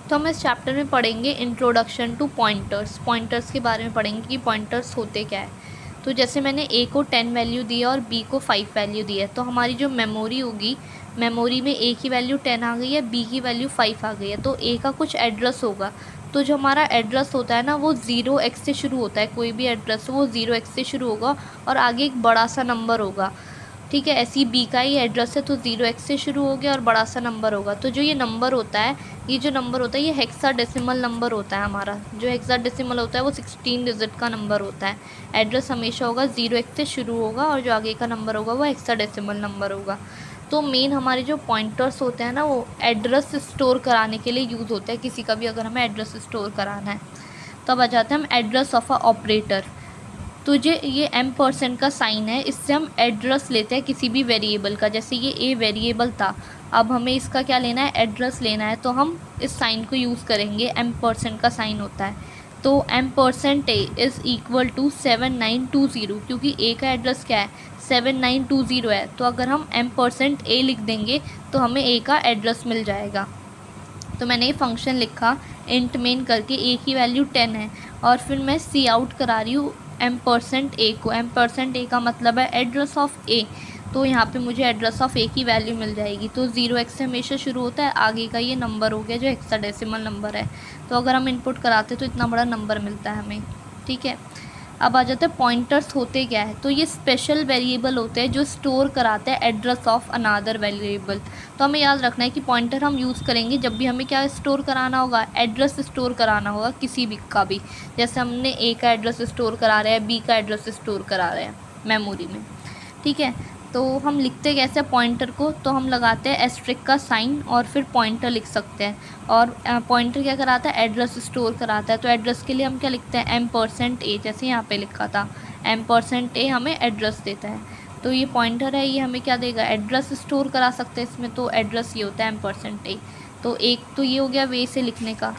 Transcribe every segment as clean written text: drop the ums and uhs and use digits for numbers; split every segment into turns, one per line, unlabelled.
तो हम इस चैप्टर में पढ़ेंगे इंट्रोडक्शन टू पॉइंटर्स। पॉइंटर्स के बारे में पढ़ेंगे कि पॉइंटर्स होते क्या है। तो जैसे मैंने ए को 10 वैल्यू दी है और बी को 5 वैल्यू दी है, तो हमारी जो मेमोरी होगी, मेमोरी में ए की वैल्यू 10 आ गई है, बी की वैल्यू 5 आ गई है, तो ए का कुछ एड्रेस होगा। तो जो हमारा एड्रेस होता है ना, वो 0x से शुरू होता है। कोई भी एड्रेस हो वो 0x से शुरू होगा और आगे एक बड़ा सा नंबर होगा। ठीक है, ऐसी बी का ही एड्रेस है तो 0x से शुरू हो गया और बड़ा सा नंबर होगा। तो जो ये नंबर होता है, ये जो नंबर होता है, ये हेक्साडेसिमल नंबर होता है। हमारा जो हेक्साडेसिमल होता है वो 16 डिजिट का नंबर होता है। एड्रेस हमेशा होगा 0x से शुरू होगा और जो आगे का नंबर होगा वो हेक्साडेसिमल नंबर होगा। तो मेन हमारे जो पॉइंटर्स होते हैं ना, वो एड्रेस स्टोर कराने के लिए यूज़ होते हैं, किसी का भी अगर हमें एड्रेस स्टोर कराना है। तो अब आ जाते हैं हम एड्रेस ऑफ अ ऑपरेटर। तो ये M% का साइन है, इससे हम एड्रेस लेते हैं किसी भी वेरिएबल का। जैसे ये ए वेरिएबल था, अब हमें इसका क्या लेना है, एड्रेस लेना है, तो हम इस साइन को यूज़ करेंगे। M% का साइन होता है, तो M% A is equal to 7920, क्योंकि ए का एड्रेस क्या है, 7920 है। तो अगर हम M% A लिख देंगे तो हमें ए का एड्रेस मिल जाएगा। तो मैंने ये फंक्शन लिखा इंट मेन करके, ए की वैल्यू 10 है और फिर मैं सी आउट करा रही हूँ M%A को। M%A का मतलब है एड्रेस ऑफ ए, तो यहाँ पे मुझे एड्रेस ऑफ ए की वैल्यू मिल जाएगी। तो 0x से हमेशा शुरू होता है, आगे का ये नंबर हो गया जो हेक्साडेसिमल नंबर है। तो अगर हम इनपुट कराते तो इतना बड़ा नंबर मिलता है हमें। ठीक है, अब आ जाते हैं पॉइंटर्स होते क्या है। तो ये स्पेशल वेरिएबल होते हैं जो स्टोर कराते हैं एड्रेस ऑफ अनादर वेरिएबल। तो हमें याद रखना है कि पॉइंटर हम यूज़ करेंगे जब भी हमें क्या स्टोर कराना होगा, एड्रेस स्टोर कराना होगा किसी भी का भी। जैसे हमने ए का एड्रेस स्टोर करा रहे हैं, बी का एड्रेस स्टोर करा रहे हैं मेमोरी में। ठीक है, तो हम लिखते कैसे पॉइंटर को, तो हम लगाते हैं एस्ट्रिक का साइन और फिर पॉइंटर लिख सकते हैं। और पॉइंटर क्या कराता है, एड्रेस स्टोर कराता है। तो एड्रेस के लिए हम क्या लिखते हैं, M%A, जैसे यहाँ पे लिखा था M%A हमें एड्रेस देता है। तो ये पॉइंटर है, ये हमें क्या देगा, एड्रेस स्टोर करा सकते हैं इसमें। तो एड्रेस ये होता है M%A। तो एक तो ये हो गया वे से लिखने का।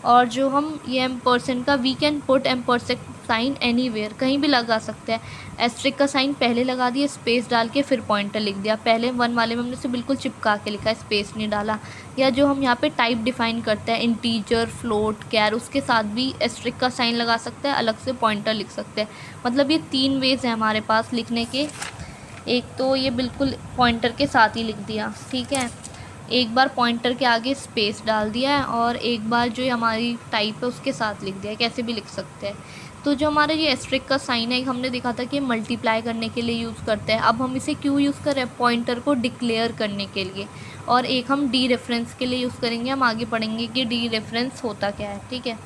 और जो हम ये M% का, we can put M% sign anywhere, कहीं भी लगा सकते हैं। एस्ट्रिक का साइन पहले लगा दिया, स्पेस डाल के फिर पॉइंटर लिख दिया। पहले 1 वाले में हमने से बिल्कुल चिपका के लिखा है, स्पेस नहीं डाला। या जो हम यहाँ पे टाइप डिफाइन करते हैं, इंटीजर, फ्लोट, कैर, उसके साथ भी एस्ट्रिक का साइन लगा सकते हैं, अलग से पॉइंटर लिख सकते हैं। मतलब ये 3 वेज हैं हमारे पास लिखने के। एक तो ये बिल्कुल पॉइंटर के साथ ही लिख दिया, ठीक है, एक बार पॉइंटर के आगे स्पेस डाल दिया है और एक बार जो हमारी टाइप है उसके साथ लिख दिया है, कैसे भी लिख सकते हैं। तो जो हमारा ये एस्ट्रिक का साइन है, हमने देखा था कि मल्टीप्लाई करने के लिए यूज़ करते हैं। अब हम इसे क्यों यूज़ कर रहे हैं, पॉइंटर को डिक्लेयर करने के लिए। और एक हम डी रेफरेंस के लिए यूज़ करेंगे, हम आगे पढ़ेंगे कि डी रेफरेंस होता क्या है। ठीक है,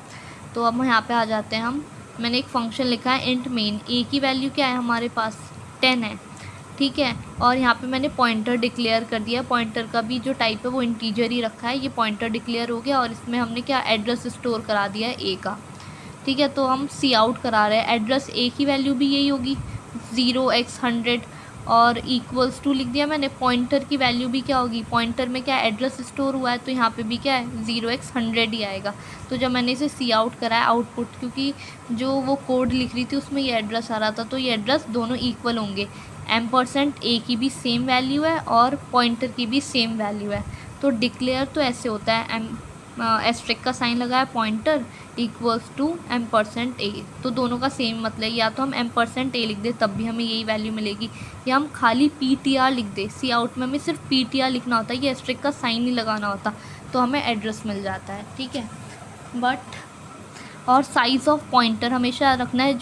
तो अब यहाँ पे आ जाते हैं हम। मैंने एक फंक्शन लिखा है इंट मेन, ए की वैल्यू क्या है हमारे पास, 10 है। ठीक है, और यहाँ पे मैंने पॉइंटर डिक्लेयर कर दिया। पॉइंटर का भी जो टाइप है वो इंटीजर ही रखा है। ये पॉइंटर डिक्लेयर हो गया और इसमें हमने क्या एड्रेस स्टोर करा दिया है ए का। ठीक है, तो हम सी आउट करा रहे हैं, एड्रेस ए की वैल्यू भी यही होगी 0x100 और इक्वल्स टू लिख दिया मैंने। पॉइंटर की वैल्यू भी क्या होगी, पॉइंटर में क्या एड्रेस स्टोर हुआ है तो यहाँ पे भी क्या है 0x100 ही आएगा। तो जब मैंने इसे सी आउट करा है आउटपुट, क्योंकि जो वो कोड लिख रही थी उसमें ये एड्रेस आ रहा था, तो ये एड्रेस दोनों इक्वल होंगे। M%A की भी सेम वैल्यू है और पॉइंटर की भी सेम वैल्यू है। तो डिक्लेयर तो ऐसे होता है, एस्ट्रिक का साइन लगा है, पॉइंटर इक्वल्स टू M%A। तो दोनों का सेम मतलब, या तो हम M%A लिख दे तब भी हमें यही वैल्यू मिलेगी, या हम खाली PTR लिख दे। सी आउट में हमें सिर्फ PTR लिखना होता है, ये एस्ट्रिक का साइन नहीं लगाना होता, तो हमें एड्रेस मिल जाता है। ठीक है, और साइज़ ऑफ पॉइंटर हमेशा रखना है।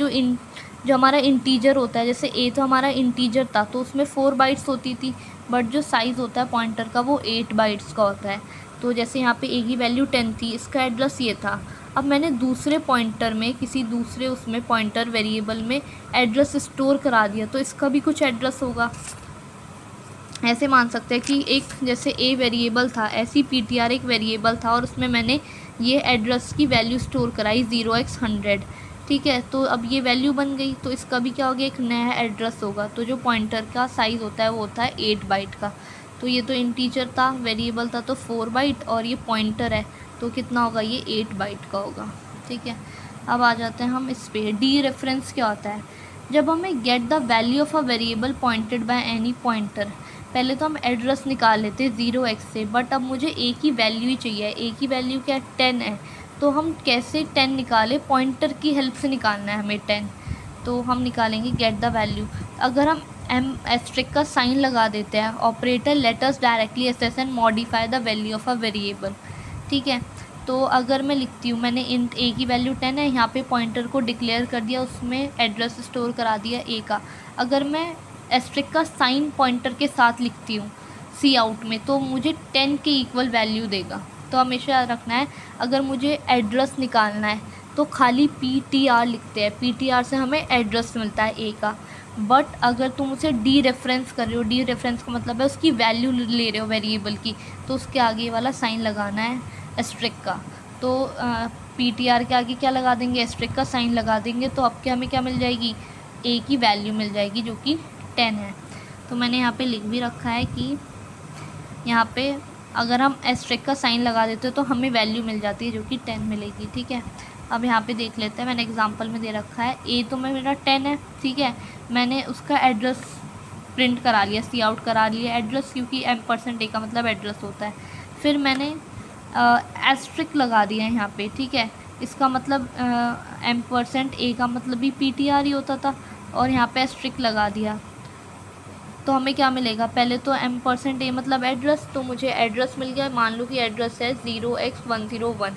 जो हमारा इंटीजर होता है, जैसे ए तो हमारा इंटीजर था तो उसमें 4 बाइट्स होती थी, बट जो साइज़ होता है पॉइंटर का वो 8 बाइट्स का होता है। तो जैसे यहाँ पे ए की वैल्यू 10 थी, इसका एड्रेस ये था। अब मैंने दूसरे पॉइंटर में, किसी दूसरे उसमें पॉइंटर वेरिएबल में एड्रेस स्टोर करा दिया, तो इसका भी कुछ एड्रेस होगा। ऐसे मान सकते हैं कि एक जैसे ए वेरिएबल था, ऐसी PTR एक वेरिएबल था और उसमें मैंने ये एड्रेस की वैल्यू स्टोर कराई 0x100। ठीक है, तो अब ये वैल्यू बन गई, तो इसका भी क्या हो गया, एक नया एड्रेस होगा। तो जो पॉइंटर का साइज़ होता है वो होता है 8 बाइट का। तो ये तो इंटीजर था, वेरिएबल था, तो 4 बाइट, और ये पॉइंटर है तो कितना होगा, ये 8 बाइट का होगा। ठीक है, अब आ जाते हैं हम इस पे। डी रेफरेंस क्या होता है, जब हमें get the value of a variable pointed by any pointer, पहले तो हम एड्रेस निकाल लेते 0x से, बट अब मुझे ए की वैल्यू ही चाहिए। ए की वैल्यू क्या है, 10 है। तो हम कैसे 10 निकालें, पॉइंटर की हेल्प से निकालना है हमें 10। तो हम निकालेंगे गेट द वैल्यू। अगर हम एस्ट्रिक का साइन लगा देते हैं, operator let us directly assess and modify the value of a variable. ठीक है, तो अगर मैं लिखती हूँ, मैंने इंट ए की वैल्यू 10 है, यहाँ पे पॉइंटर को डिक्लेयर कर दिया, उसमें एड्रेस स्टोर करा दिया ए का। अगर मैं एस्ट्रिक का साइन पॉइंटर के साथ लिखती हूँ सी आउट में, तो मुझे 10 के इक्वल वैल्यू देगा। तो हमेशा याद रखना है, अगर मुझे एड्रेस निकालना है तो खाली PTR लिखते हैं, PTR से हमें एड्रेस मिलता है ए का। बट अगर तुम उसे डी रेफरेंस कर रहे हो, डी रेफरेंस का मतलब है उसकी वैल्यू ले रहे हो वेरिएबल की, तो उसके आगे वाला साइन लगाना है एस्ट्रिक का। तो PTR के आगे क्या लगा देंगे, एस्ट्रिक का साइन लगा देंगे। तो अब क्या हमें क्या मिल जाएगी, ए की वैल्यू मिल जाएगी जो कि 10 है। तो मैंने यहाँ पे लिख भी रखा है कि यहाँ पे अगर हम एस्ट्रिक का साइन लगा देते तो हमें वैल्यू मिल जाती है जो कि 10 मिलेगी। ठीक है, अब यहाँ पे देख लेते हैं, मैंने एग्जांपल में दे रखा है ए तो मेरा 10 है। ठीक है, मैंने उसका एड्रेस प्रिंट करा लिया, सी आउट करा लिया एड्रेस, क्योंकि M% का मतलब एड्रेस होता है। फिर मैंने एस्ट्रिक लगा दिया है यहाँ पे। ठीक है, इसका मतलब M% का मतलब भी PTR ही होता था, और यहाँ पे एस्ट्रिक लगा दिया। तो हमें क्या मिलेगा, पहले तो M% मतलब एड्रेस, तो मुझे एड्रेस मिल गया। मान लो कि एड्रेस है 0x101,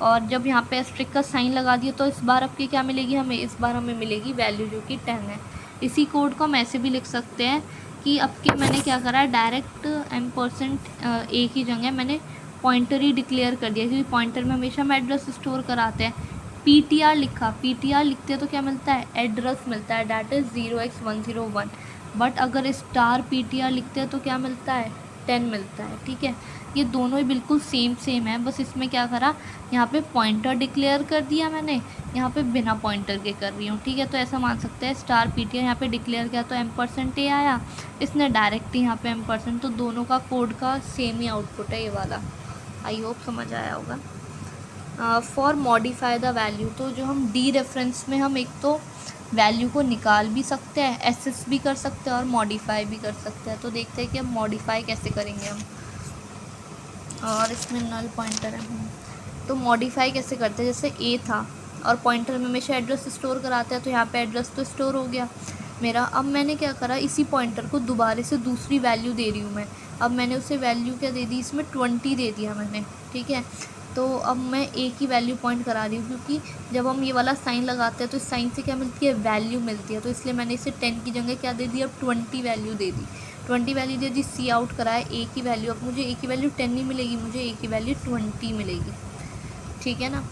और जब यहाँ पे एस्ट्रिक का साइन लगा दिया तो इस बार अब की क्या मिलेगी हमें, इस बार हमें मिलेगी वैल्यू जो कि 10 है। इसी कोड को हम ऐसे भी लिख सकते हैं कि अब के मैंने क्या करा है, डायरेक्ट M% की जगह मैंने पॉइंटर ही डिक्लेयर कर दिया, क्योंकि पॉइंटर में हमेशा हम एड्रेस स्टोर कराते हैं। PTR लिखा, PTR लिखते तो क्या मिलता है, एड्रेस मिलता है, डैट इज़ 0x101। बट अगर स्टार PTR लिखते हैं तो क्या मिलता है, 10 मिलता है। ठीक है, ये दोनों ही बिल्कुल सेम है, बस इसमें क्या करा, यहाँ पे पॉइंटर डिक्लेयर कर दिया मैंने, यहाँ पे बिना पॉइंटर के कर रही हूँ। ठीक है, तो ऐसा मान सकते हैं स्टार PTR यहाँ पे डिक्लेयर किया तो M% आया, इसने डायरेक्ट यहाँ पे M%, तो दोनों का कोड का सेम ही आउटपुट है ये वाला। आई होप समझ आया होगा। फॉर मॉडिफाई द वैल्यू, तो जो हम डी रेफरेंस में हम एक तो वैल्यू को निकाल भी सकते हैं, एसेस भी कर सकते हैं और मॉडिफाई भी कर सकते हैं। तो देखते हैं कि हम मॉडिफाई कैसे करेंगे हम, और इसमें नल पॉइंटर है। तो मॉडिफाई कैसे करते हैं, जैसे ए था और पॉइंटर में हमेशा एड्रेस स्टोर कराते हैं, तो यहाँ पे एड्रेस तो स्टोर हो गया मेरा। अब मैंने क्या करा, इसी पॉइंटर को दोबारा से दूसरी वैल्यू दे रही हूँ मैं। अब मैंने उसे वैल्यू क्या दे दी, इसमें 20 दे दिया मैंने। ठीक है, तो अब मैं ए की वैल्यू पॉइंट करा रही हूँ, क्योंकि जब हम ये वाला साइन लगाते हैं तो इस साइन से क्या मिलती है, वैल्यू मिलती है। तो इसलिए मैंने इसे 10 की जगह क्या दे दी, अब 20 वैल्यू दे दी। 20 वैल्यू दे दी, सी आउट कराया ए की वैल्यू। अब मुझे ए की वैल्यू 10 नहीं मिलेगी, मुझे ए की वैल्यू 20 मिलेगी। ठीक है ना।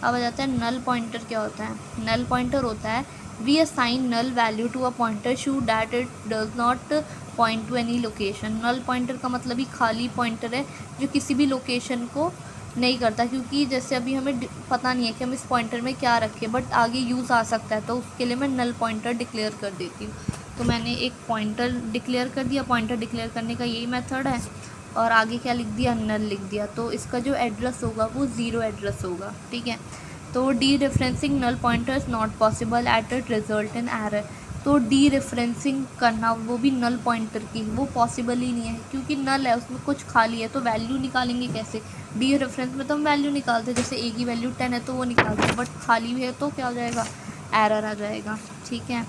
अब आ जाता है नल पॉइंटर क्या होता है। नल पॉइंटर होता है we assign null value to a pointer show that it does not point to any location. Null pointer का मतलब ही खाली पॉइंटर है जो किसी भी लोकेशन को नहीं करता, क्योंकि जैसे अभी हमें पता नहीं है कि हम इस पॉइंटर में क्या रखें, बट आगे यूज़ आ सकता है, तो उसके लिए मैं नल पॉइंटर डिक्लेयर कर देती हूँ। तो मैंने एक पॉइंटर डिक्लेयर कर दिया, पॉइंटर डिक्लेयर करने का यही मेथड है, और आगे क्या लिख दिया, नल लिख दिया। तो इसका जो एड्रेस होगा वो 0 एड्रेस होगा। ठीक है, तो dereferencing null pointers not possible at it result in error. तो डी रेफरेंसिंग करना वो भी नल पॉइंटर की, वो पॉसिबल ही नहीं है, क्योंकि नल है, उसमें कुछ खाली है, तो वैल्यू निकालेंगे कैसे। डी रेफरेंस में तो हम वैल्यू निकालते हैं, जैसे ए की वैल्यू 10 है तो वो निकालते हैं, बट खाली है तो क्या हो जाएगा, एरर आ जाएगा। ठीक है,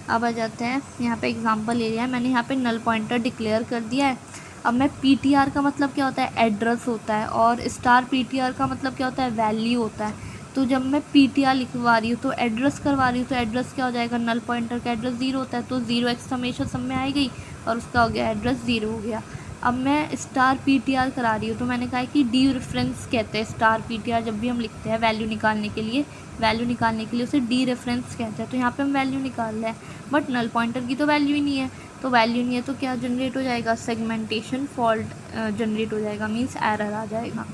अब आ जाते हैं यहाँ पे एग्जांपल ले लिया है मैंने, यहाँ पे नल पॉइंटर डिक्लेयर कर दिया है। अब मैं PTR का मतलब क्या होता है, एड्रेस होता है, और स्टार PTR का मतलब क्या होता है, वैल्यू होता है। तो जब मैं PTR लिखवा रही हूँ तो एड्रेस करवा रही हूँ, तो एड्रेस क्या हो जाएगा, नल पॉइंटर का एड्रेस 0 होता है, तो 0x हमेशा सब में आएगी, और उसका हो गया एड्रेस 0 हो गया। अब मैं स्टार PTR करा रही हूँ, तो मैंने कहा कि डी रेफरेंस कहते हैं स्टार PTR, जब भी हम लिखते हैं वैल्यू निकालने के लिए उसे डी रेफरेंस कहते हैं। तो यहाँ पे हम वैल्यू निकाल रहे हैं, बट नल पॉइंटर की तो वैल्यू ही नहीं है, तो वैल्यू नहीं है तो क्या जनरेट हो जाएगा, सेगमेंटेशन फॉल्ट जनरेट हो जाएगा, मीन्स एरर आ जाएगा।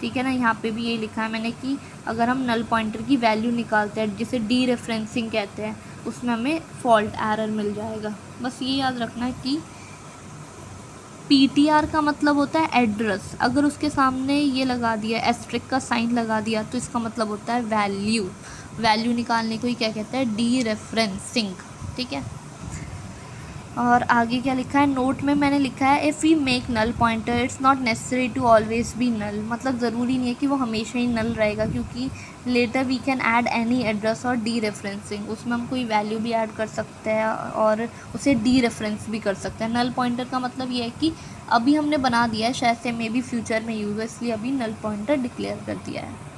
ठीक है ना, यहाँ पे भी ये लिखा है मैंने कि अगर हम नल पॉइंटर की वैल्यू निकालते हैं जिसे डी रेफरेंसिंग कहते हैं, उसमें हमें फॉल्ट एरर मिल जाएगा। बस ये याद रखना है कि PTR का मतलब होता है एड्रेस, अगर उसके सामने ये लगा दिया, एस्ट्रिक का साइन लगा दिया, तो इसका मतलब होता है वैल्यू निकालने को ही क्या कहते हैं, डी रेफरेंसिंग। ठीक है, और आगे क्या लिखा है, नोट में मैंने लिखा है if we make null pointer it's not necessary to always be null, मतलब ज़रूरी नहीं है कि वो हमेशा ही नल रहेगा, क्योंकि later we can add any address और डी रेफरेंसिंग, उसमें हम कोई वैल्यू भी ऐड कर सकते हैं और उसे डी रेफरेंस भी कर सकते हैं। नल पॉइंटर का मतलब ये है कि अभी हमने बना दिया है, शायद से मे बी फ्यूचर में यूज़ हो, इसलिए अभी नल पॉइंटर डिक्लेयर कर दिया है।